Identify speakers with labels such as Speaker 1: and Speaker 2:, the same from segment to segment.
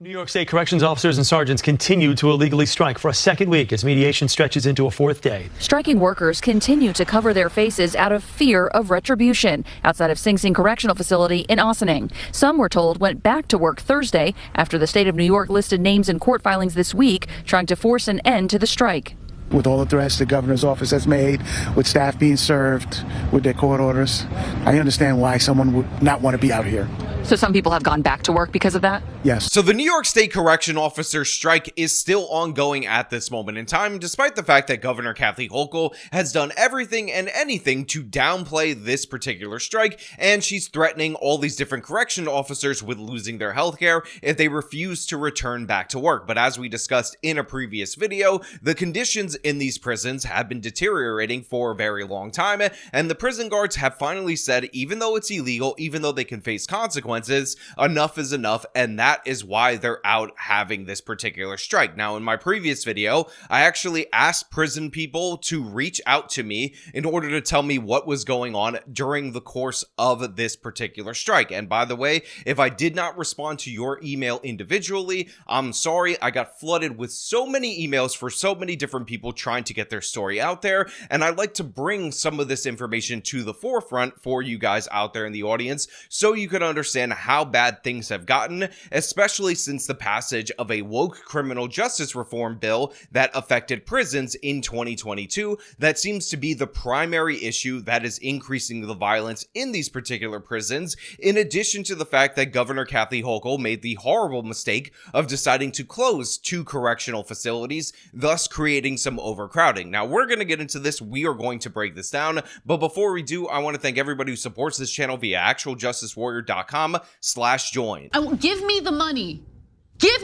Speaker 1: New York State corrections officers and sergeants continue to illegally strike for a second week as mediation stretches into a fourth day.
Speaker 2: Striking workers continue to cover their faces out of fear of retribution outside of Sing Sing Correctional Facility in Ossining. Some, we're told, went back to work Thursday after the state of New York listed names in court filings this week trying to force an end to the strike.
Speaker 3: With all the threats the governor's office has made, with staff being served with their court orders, I understand why someone would not want to be out here.
Speaker 2: So some people have gone back to work because of that?
Speaker 3: Yes.
Speaker 4: So the New York State correction officer strike is still ongoing at this moment in time, despite the fact that Governor Kathy Hochul has done everything and anything to downplay this particular strike, and she's threatening all these different correction officers with losing their health care if they refuse to return back to work. But as we discussed in a previous video, the conditions in these prisons have been deteriorating for a very long time, and the prison guards have finally said, even though it's illegal, even though they can face consequences, enough is enough, and that is why they're out having this particular strike. Now, in my previous video, I actually asked prison people to reach out to me in order to tell me what was going on during the course of this particular strike. And by the way, if I did not respond to your email individually, I'm sorry. I got flooded with so many emails for so many different people trying to get their story out there, and I'd like to bring some of this information to the forefront for you guys out there in the audience so you can understand how bad things have gotten, especially since the passage of a woke criminal justice reform bill that affected prisons in 2022. That seems to be the primary issue that is increasing the violence in these particular prisons, in addition to the fact that Governor Kathy Hochul made the horrible mistake of deciding to close 2 correctional facilities, thus creating some overcrowding. Now, we're going to get into this. We are going to break this down, but before we do, I want to thank everybody who supports this channel via actualjusticewarrior.com/join.
Speaker 5: Give me the money. Give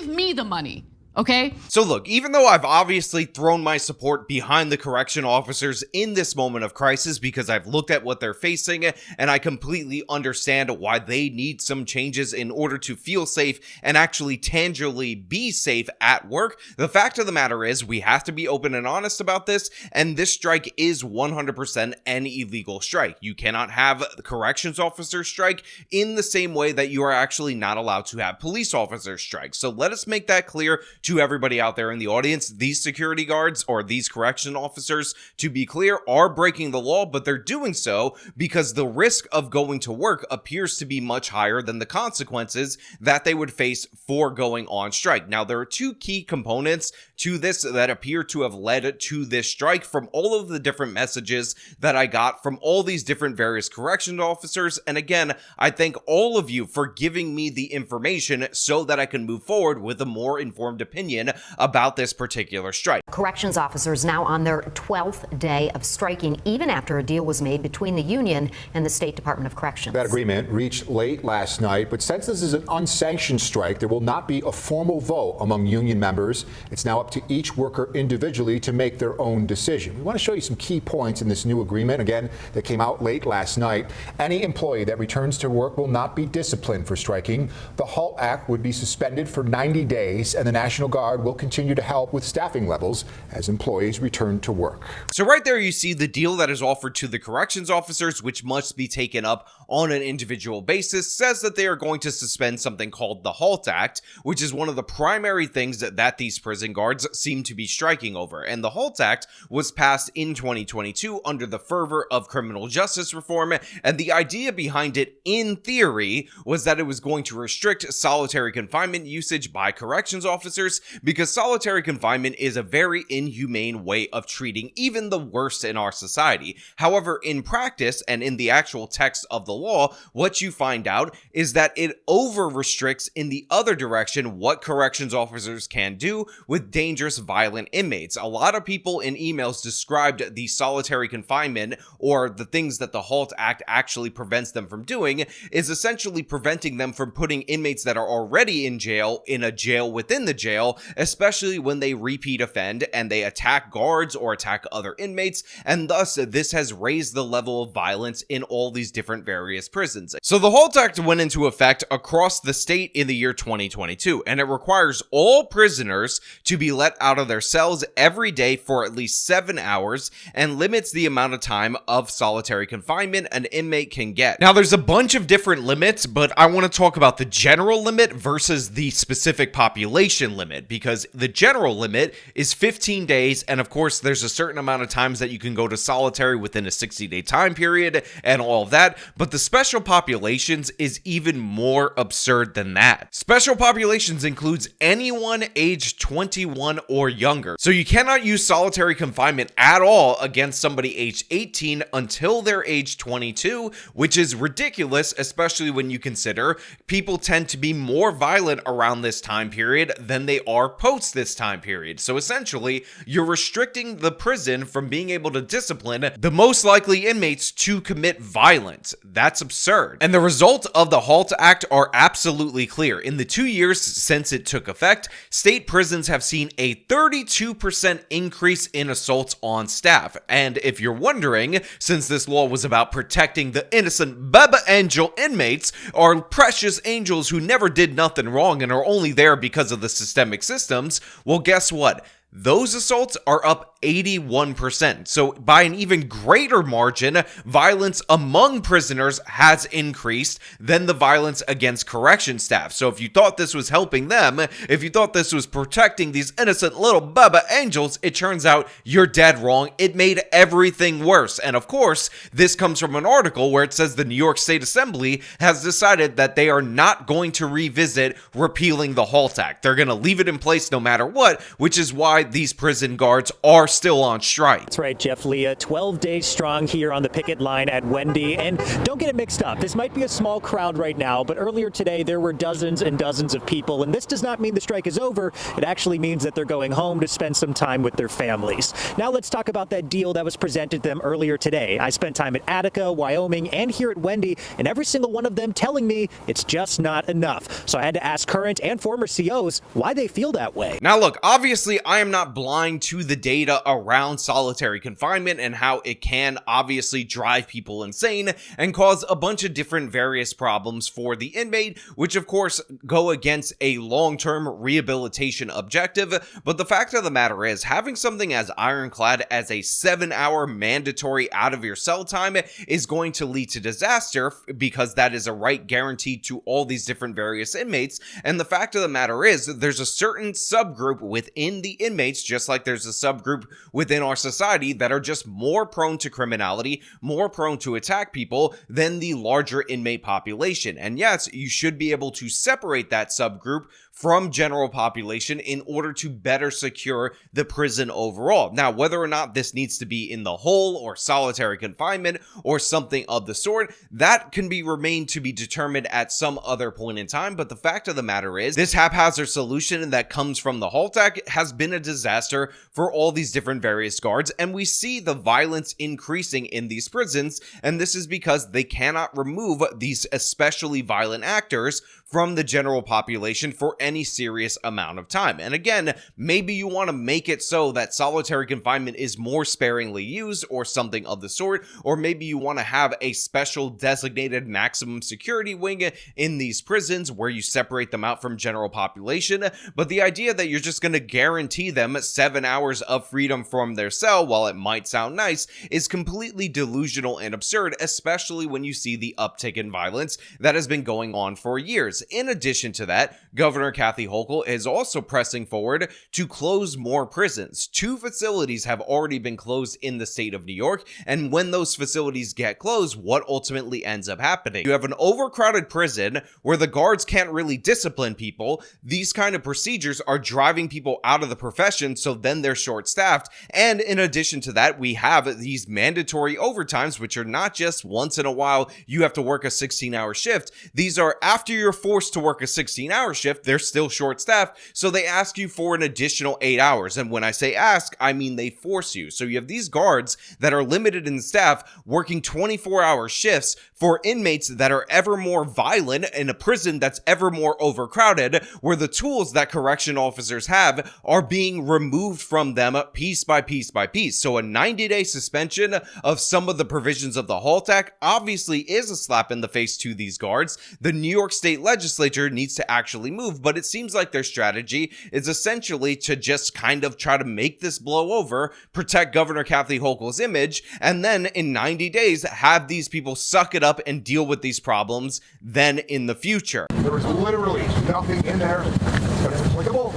Speaker 5: me the money. Okay.
Speaker 4: So look, even though I've obviously thrown my support behind the correction officers in this moment of crisis because I've looked at what they're facing and I completely understand why they need some changes in order to feel safe and actually tangibly be safe at work, the fact of the matter is we have to be open and honest about this, and this strike is 100% an illegal strike. You cannot have the corrections officers strike in the same way that you are actually not allowed to have police officers strike. So let us make that clear to everybody out there in the audience. These security guards or these correction officers, to be clear, are breaking the law, but they're doing so because the risk of going to work appears to be much higher than the consequences that they would face for going on strike. Now, there are 2 key components to this that appear to have led to this strike from all of the different messages that I got from all these different various correction officers. And again, I thank all of you for giving me the information so that I can move forward with a more informed opinion about this particular strike.
Speaker 6: Corrections officers now on their 12th day of striking, even after a deal was made between the union and the State Department of Corrections.
Speaker 7: That agreement reached late last night, but since this is an unsanctioned strike, there will not be a formal vote among union members. It's now up to each worker individually to make their own decision. We want to show you some key points in this new agreement, again, that came out late last night. Any employee that returns to work will not be disciplined for striking. The HALT Act would be suspended for 90 days, and the National Guard will continue to help with staffing levels as employees return to work.
Speaker 4: So right there you see the deal that is offered to the corrections officers, which must be taken up on an individual basis, says that they are going to suspend something called the HALT Act, which is one of the primary things that these prison guards seem to be striking over. And the HALT Act was passed in 2022 under the fervor of criminal justice reform, and the idea behind it, in theory, was that it was going to restrict solitary confinement usage by corrections officers, because solitary confinement is a very inhumane way of treating even the worst in our society. However, in practice and in the actual text of the law, what you find out is that it over restricts in the other direction what corrections officers can do with dangerous, violent inmates. A lot of people in emails described the solitary confinement, or the things that the HALT Act actually prevents them from doing, is essentially preventing them from putting inmates that are already in jail a jail within the jail jail, especially when they repeat offend and they attack guards or attack other inmates, and thus this has raised the level of violence in all these different various prisons. So the HALT Act went into effect across the state in the year 2022, and it requires all prisoners to be let out of their cells every day for at least 7 hours and limits the amount of time of solitary confinement an inmate can get. Now, there's a bunch of different limits, but I want to talk about the general limit versus the specific population limit, because the general limit is 15 days, and of course, there's a certain amount of times that you can go to solitary within a 60-day time period and all of that, but the special populations is even more absurd than that. Special populations includes anyone aged 21 or younger. So you cannot use solitary confinement at all against somebody aged 18 until they're age 22, which is ridiculous, especially when you consider people tend to be more violent around this time period than they are post this time period. So essentially, you're restricting the prison from being able to discipline the most likely inmates to commit violence. That's absurd. And the results of the HALT Act are absolutely clear. In the 2 years since it took effect, state prisons have seen a 32% increase in assaults on staff. And if you're wondering, since this law was about protecting the innocent Baba Angel inmates, our precious angels who never did nothing wrong and are only there because of the systemic systems, well, guess what? Those assaults are up 81%. So by an even greater margin, violence among prisoners has increased than the violence against correction staff. So if you thought this was helping them, if you thought this was protecting these innocent little Baba Angels, it turns out you're dead wrong. It made everything worse. And of course, this comes from an article where it says the New York State Assembly has decided that they are not going to revisit repealing the HALT Act. They're going to leave it in place no matter what, which is why these prison guards are still on strike.
Speaker 8: That's right, Jeff Leah. 12 days strong here on the picket line at Wendy. And don't get it mixed up. This might be a small crowd right now, but earlier today there were dozens and dozens of people. And this does not mean the strike is over. It actually means that they're going home to spend some time with their families. Now let's talk about that deal that was presented to them earlier today. I spent time at Attica, Wyoming, and here at Wendy, and every single one of them telling me it's just not enough. So I had to ask current and former COs why they feel that way.
Speaker 4: Now look, obviously I am not blind to the data around solitary confinement and how it can obviously drive people insane and cause a bunch of different various problems for the inmate, which of course go against a long-term rehabilitation objective. But the fact of the matter is, having something as ironclad as a 7-hour mandatory out of your cell time is going to lead to disaster, because that is a right guaranteed to all these different various inmates. And the fact of the matter is, there's a certain subgroup within the inmates, just like there's a subgroup within our society that are just more prone to criminality, more prone to attack people than the larger inmate population. And yes, you should be able to separate that subgroup from general population in order to better secure the prison overall. Now, whether or not this needs to be in the whole or solitary confinement or something of the sort, that can remain to be determined at some other point in time. But the fact of the matter is, this haphazard solution that comes from the HALT Act has been a disaster for all these different various guards, and we see the violence increasing in these prisons, and this is because they cannot remove these especially violent actors from the general population for any serious amount of time. And again, maybe you want to make it so that solitary confinement is more sparingly used or something of the sort, or maybe you want to have a special designated maximum security wing in these prisons where you separate them out from general population. But the idea that you're just going to guarantee them 7 hours of freedom from their cell, while it might sound nice, is completely delusional and absurd, especially when you see the uptick in violence that has been going on for years. In addition to that, Governor Kathy Hochul is also pressing forward to close more prisons. 2 facilities have already been closed in the state of New York, and when those facilities get closed, what ultimately ends up happening? You have an overcrowded prison where the guards can't really discipline people. These kind of procedures are driving people out of the profession, so then they're short-staffed. And in addition to that, we have these mandatory overtimes, which are not just once in a while you have to work a 16-hour shift. These are after your forced to work a 16-hour shift, they're still short-staffed, so they ask you for an additional 8 hours. And when I say ask, I mean they force you. So you have these guards that are limited in staff working 24-hour shifts for inmates that are ever more violent in a prison that's ever more overcrowded, where the tools that correction officers have are being removed from them piece by piece by piece. So a 90-day suspension of some of the provisions of the HALT Act obviously is a slap in the face to these guards. The New York State legislature needs to actually move, but it seems like their strategy is essentially to just kind of try to make this blow over, protect Governor Kathy Hochul's image, and then in 90 days have these people suck it up and deal with these problems then in the future.
Speaker 9: There was literally nothing in there that's applicable,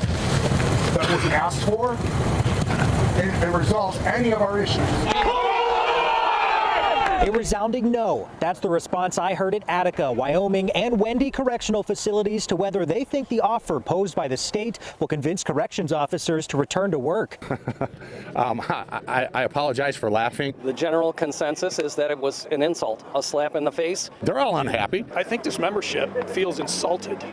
Speaker 9: that was asked for, and resolves any of our issues.
Speaker 8: A resounding no. That's the response I heard at Attica, Wyoming, and Wendy correctional facilities to whether they think the offer posed by the state will convince corrections officers to return to work.
Speaker 10: I apologize for laughing.
Speaker 11: The general consensus is that it was an insult, a slap in the face.
Speaker 10: They're all unhappy.
Speaker 12: I think this membership feels insulted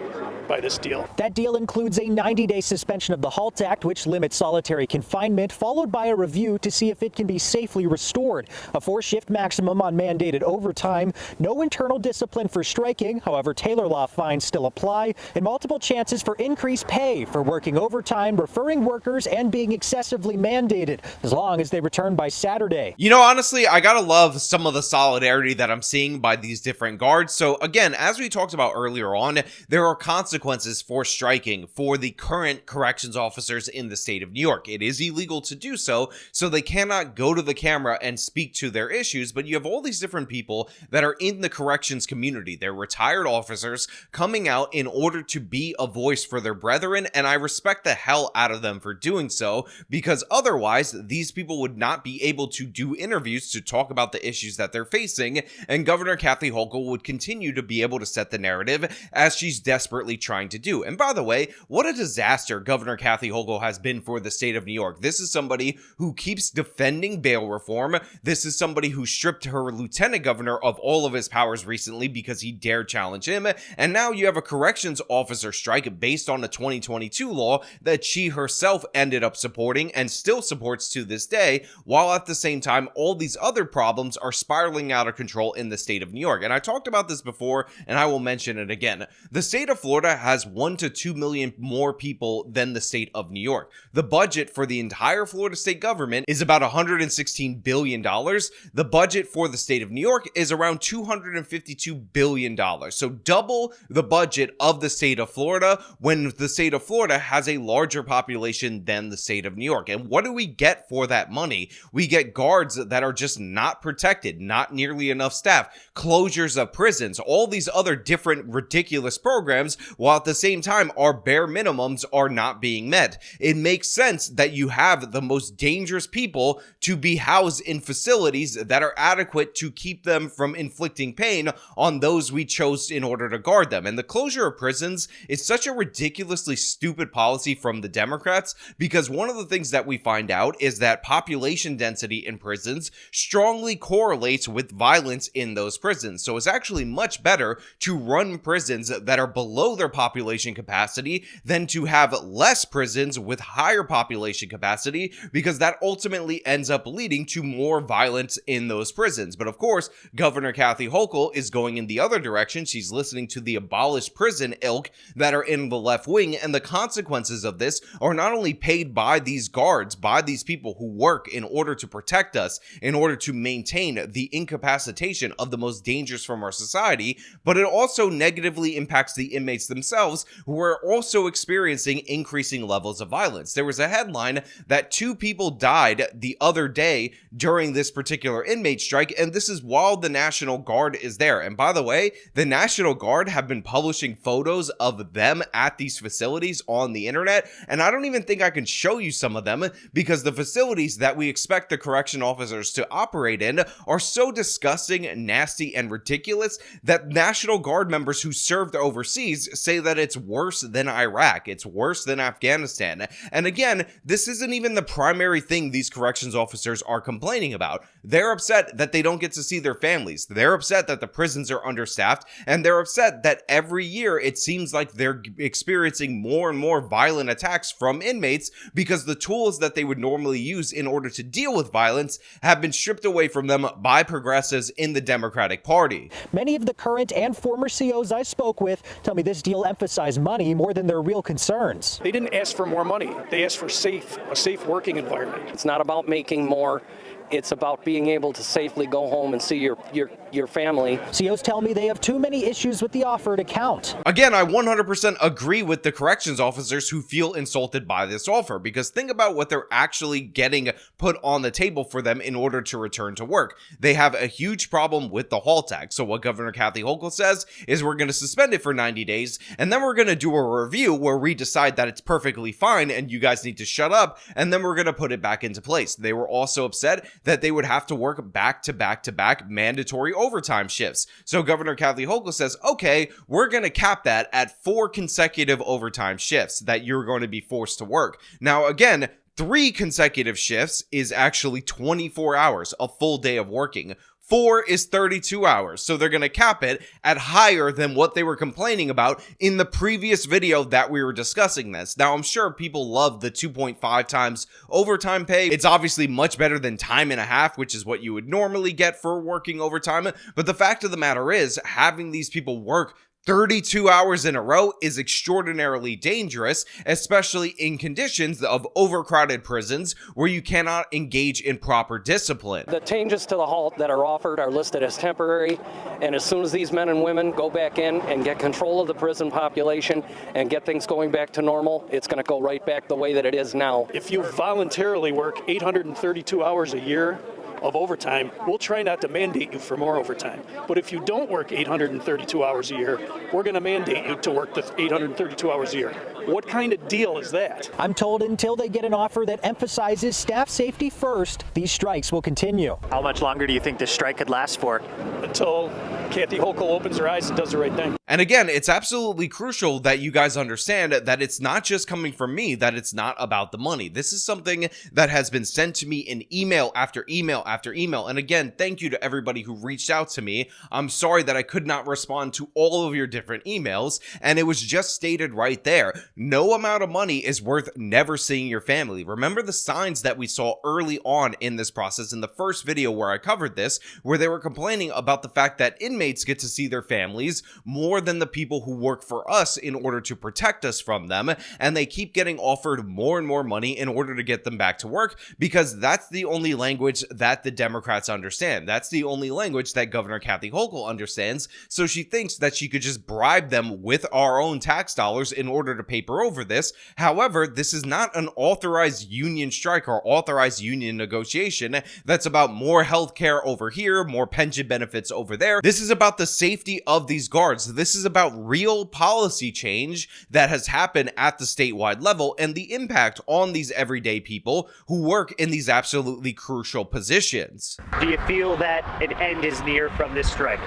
Speaker 12: by this deal.
Speaker 8: That deal includes a 90-day suspension of the HALT Act, which limits solitary confinement, followed by a review to see if it can be safely restored. A 4-shift maximum on mandated overtime, no internal discipline for striking, however Taylor law fines still apply, and multiple chances for increased pay for working overtime, referring workers, and being excessively mandated, as long as they return by Saturday.
Speaker 4: You know, honestly, I gotta love some of the solidarity that I'm seeing by these different guards. So again, as we talked about earlier on, there are consequences for striking for the current corrections officers in the state of New York. It is illegal to do so, so they cannot go to the camera and speak to their issues, but you have all these different people that are in the corrections community. They're retired officers coming out in order to be a voice for their brethren, and I respect the hell out of them for doing so, because otherwise these people would not be able to do interviews to talk about the issues that they're facing, and Governor Kathy Hochul would continue to be able to set the narrative as she's desperately trying to do. And by the way, what a disaster Governor Kathy Hochul has been for the state of New York. This is somebody who keeps defending bail reform. This is somebody who stripped her lieutenant governor of all of his powers recently because he dared challenge him, and now you have a corrections officer strike based on a 2022 law that she herself ended up supporting and still supports to this day, while at the same time all these other problems are spiraling out of control in the state of New York. And I talked about this before, and I will mention it again. The state of Florida has 1 to 2 million more people than the state of New York. The budget for the entire Florida state government is about $116 billion. The budget for the state of New York is around $252 billion. So double the budget of the state of Florida, when the state of Florida has a larger population than the state of New York. And what do we get for that money? We get guards that are just not protected, not nearly enough staff, closures of prisons, all these other different ridiculous programs, while at the same time our bare minimums are not being met. It makes sense that you have the most dangerous people to be housed in facilities that are adequate to keep them from inflicting pain on those we chose in order to guard them. And the closure of prisons is such a ridiculously stupid policy from the Democrats, because one of the things that we find out is that population density in prisons strongly correlates with violence in those prisons. So it's actually much better to run prisons that are below their population capacity than to have less prisons with higher population capacity, because that ultimately ends up leading to more violence in those prisons. But of course, Governor Kathy Hochul is going in the other direction. She's listening to the abolished prison ilk that are in the left wing, and the consequences of this are not only paid by these guards, by these people who work in order to protect us, in order to maintain the incapacitation of the most dangerous from our society, but it also negatively impacts the inmates themselves, who are also experiencing increasing levels of violence. There was a headline that 2 people died the other day during this particular inmate strike, and this is while the National Guard is there. And by the way, the National Guard have been publishing photos of them at these facilities on the internet, and I don't even think I can show you some of them, because the facilities that we expect the correction officers to operate in are so disgusting, nasty, and ridiculous that National Guard members who served overseas say say that it's worse than Iraq. It's worse than Afghanistan. And again, this isn't even the primary thing these corrections officers are complaining about. They're upset that they don't get to see their families. They're upset that the prisons are understaffed, and they're upset that every year it seems like they're experiencing more and more violent attacks from inmates because the tools that they would normally use in order to deal with violence have been stripped away from them by progressives in the Democratic Party.
Speaker 8: Many of the current and former COs I spoke with tell me this deal emphasized money more than their real concerns.
Speaker 12: They didn't ask for more money. They asked for a safe working environment.
Speaker 11: It's not about making more. It's about being able to safely go home and see your family.
Speaker 8: COs tell me they have too many issues with the offer to count.
Speaker 4: Again, I 100% agree with the corrections officers who feel insulted by this offer, because think about what they're actually getting put on the table for them in order to return to work. They have a huge problem with the HALT Act. So what Governor Kathy Hochul says is we're going to suspend it for 90 days, and then we're going to do a review where we decide that it's perfectly fine and you guys need to shut up, and then we're going to put it back into place. They were also upset that they would have to work back-to-back mandatory overtime shifts. So Governor Kathy Hochul says, okay, we're going to cap that at 4 consecutive overtime shifts that you're going to be forced to work. Now, again, 3 consecutive shifts is actually 24 hours, a full day of working. 4 is 32 hours, so they're going to cap it at higher than what they were complaining about in the previous video that we were discussing this. Now, I'm sure people love the 2.5 times overtime pay. It's obviously much better than time and a half, which is what you would normally get for working overtime. But the fact of the matter is, having these people work 32 hours in a row is extraordinarily dangerous, especially in conditions of overcrowded prisons where you cannot engage in proper discipline.
Speaker 11: The changes to the HALT that are offered are listed as temporary, and as soon as these men and women go back in and get control of the prison population and get things going back to normal, it's going to go right back the way that it is now.
Speaker 12: If you voluntarily work 832 hours a year of overtime, we'll try not to mandate you for more overtime. But if you don't work 832 hours a year, we're going to mandate you to work the 832 hours a year. What kind of deal is that?
Speaker 8: I'm told until they get an offer that emphasizes staff safety first, these strikes will continue. How much longer do you think this strike could last for?
Speaker 12: Until Kathy Hochul opens her eyes and does the right thing.
Speaker 4: And again, it's absolutely crucial that you guys understand that it's not just coming from me, that it's not about the money. This is something that has been sent to me in email after email after email. And again, thank you to everybody who reached out to me. I'm sorry that I could not respond to all of your different emails. And it was just stated right there. No amount of money is worth never seeing your family. Remember the signs that we saw early on in this process in the first video where I covered this, where they were complaining about the fact that inmates get to see their families more than the people who work for us in order to protect us from them, and they keep getting offered more and more money in order to get them back to work, because that's the only language that the Democrats understand. That's the only language that Governor Kathy Hochul understands, so she thinks that she could just bribe them with our own tax dollars in order to paper over this. However, this is not an authorized union strike or authorized union negotiation that's about more health care over here, more pension benefits over there. This is about the safety of these guards. This is about real policy change that has happened at the statewide level and the impact on these everyday people who work in these absolutely crucial positions.
Speaker 8: Do you feel that an end is near from this strike?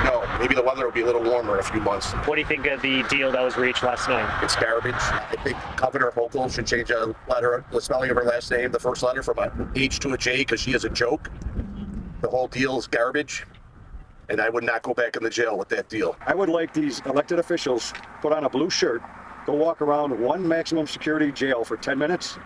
Speaker 9: No, maybe the weather will be a little warmer in a few months.
Speaker 8: What do you think of the deal that was reached last night?
Speaker 9: It's garbage. I think Governor Hochul should change a letter, the spelling of her last name, the first letter from an H to a J, because she is a joke. The whole deal is garbage, and I would not go back in the jail with that deal.
Speaker 13: I would like these elected officials put on a blue shirt, go walk around one maximum security jail for 10 minutes.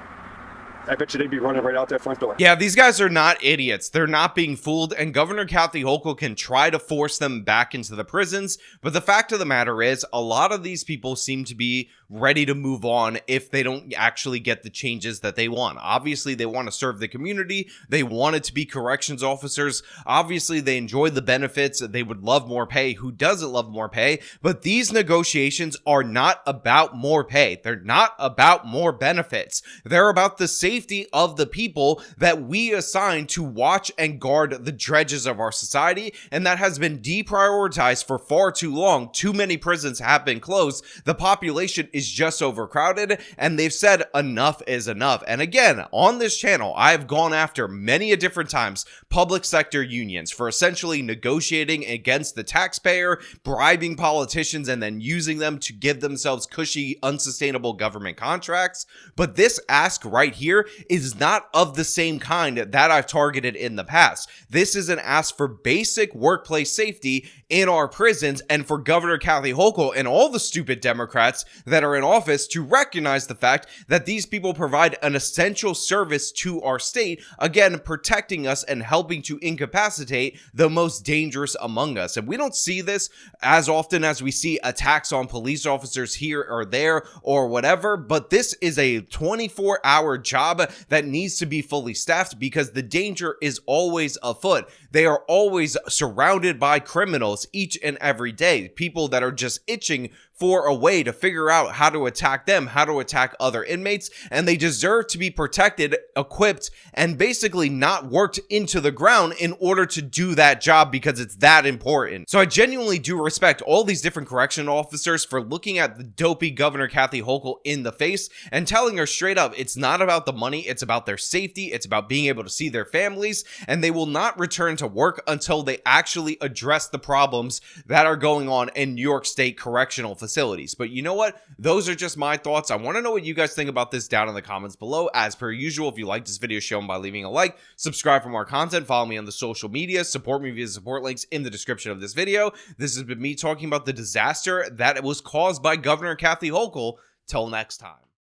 Speaker 13: I bet you they'd be running right out that front door.
Speaker 4: Yeah, these guys are not idiots. They're not being fooled, and Governor Kathy Hochul can try to force them back into the prisons, but the fact of the matter is, a lot of these people seem to be ready to move on if they don't actually get the changes that they want. Obviously, they want to serve the community. They want it to be corrections officers. Obviously, they enjoy the benefits. They would love more pay. Who doesn't love more pay? But these negotiations are not about more pay. They're not about more benefits. They're about the safety safety of the people that we assign to watch and guard the dredges of our society, and that has been deprioritized for far too long. Too many prisons have been closed. The population is just overcrowded, and they've said enough is enough. And again, on this channel, I've gone after many a different times public sector unions for essentially negotiating against the taxpayer, bribing politicians, and then using them to give themselves cushy, unsustainable government contracts. But this ask right here is not of the same kind that I've targeted in the past. This is an ask for basic workplace safety in our prisons, and for Governor Kathy Hochul and all the stupid Democrats that are in office to recognize the fact that these people provide an essential service to our state, again, protecting us and helping to incapacitate the most dangerous among us. And we don't see this as often as we see attacks on police officers here or there or whatever, but this is a 24-hour job that needs to be fully staffed because the danger is always afoot. They are always surrounded by criminals each and every day, people that are just itching for a way to figure out how to attack them, how to attack other inmates, and they deserve to be protected, equipped, and basically not worked into the ground in order to do that job because it's that important. So I genuinely do respect all these different correctional officers for looking at the dopey Governor Kathy Hochul in the face and telling her straight up, it's not about the money, it's about their safety, it's about being able to see their families, and they will not return to work until they actually address the problems that are going on in New York State correctional facilities. But you know what? Those are just my thoughts. I want to know what you guys think about this down in the comments below. As per usual, if you like this video, show them by leaving a like, subscribe for more content, follow me on the social media, support me via support links in the description of this video. This has been me talking about the disaster that was caused by Governor Kathy Hochul. Till next time.